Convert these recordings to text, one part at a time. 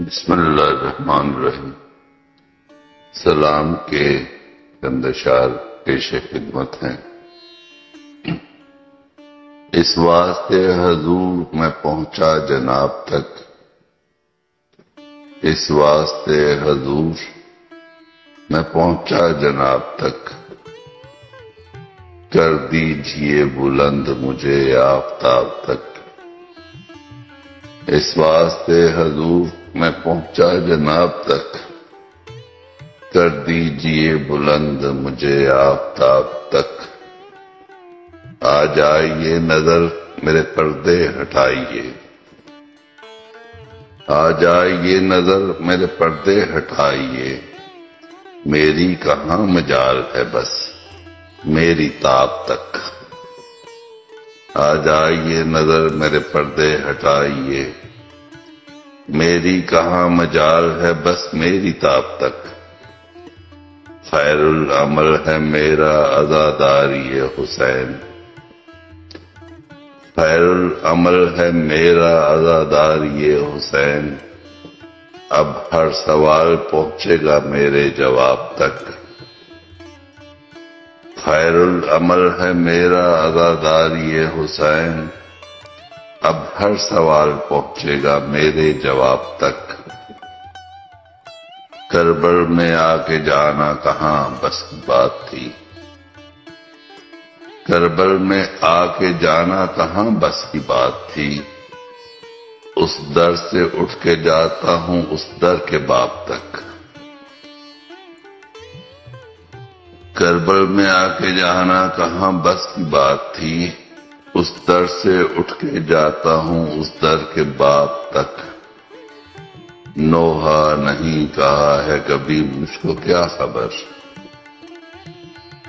بسم اللہ الرحمن الرحیم۔ سلام کے گندشار پیش خدمت ہیں۔ اس واسطے حضور میں پہنچا جناب تک، اس واسطے حضور میں پہنچا جناب تک، کر دیجئے بلند مجھے آفتاب تک۔ اس واسطے حضور میں پہنچا جناب تک، کر دیجئے بلند مجھے آفتاب تک۔ آ جائیے نظر میرے پردے ہٹائیے، آ جائیے نظر میرے پردے ہٹائیے، میری کہاں مجال ہے بس میری تاب تک۔ آ جائیے نظر میرے پردے ہٹائیے، میری کہاں مجال ہے بس میری تاب تک۔ خیر العمل ہے میرا عزاداری حسین، خیر العمل ہے میرا عزاداری حسین، اب ہر سوال پہنچے گا میرے جواب تک۔ خیر العمل ہے میرا عزاداری حسین، اب ہر سوال پہنچے گا میرے جواب تک۔ کربل میں آ کے جانا کہاں بس کی بات تھی، کربل میں آ کے جانا کہاں بس کی بات تھی، اس در سے اٹھ کے جاتا ہوں اس در کے باب تک۔ کربل میں آ کے جانا کہاں بس کی بات تھی، اس در سے اٹھ کے جاتا ہوں اس در کے باب تک۔ نوحہ نہیں کہا ہے کبھی مجھ کو کیا خبر،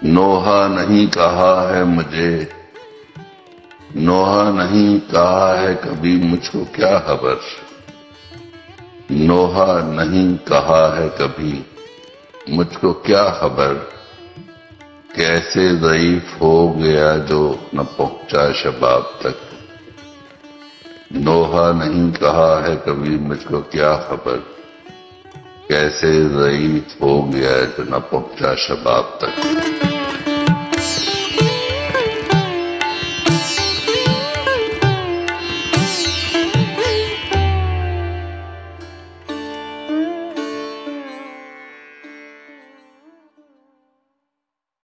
نوحہ نہیں کہا ہے مجھے، نوحہ نہیں کہا ہے کبھی مجھ کو کیا خبر، نوحہ نہیں کہا ہے کبھی مجھ کو کیا خبر، کیسے ضعیف ہو گیا جو نہ پہنچا شباب تک۔ نوحہ نہیں کہا ہے کبھی مجھ کو کیا خبر، کیسے ضعیف ہو گیا جو نہ پہنچا شباب تک۔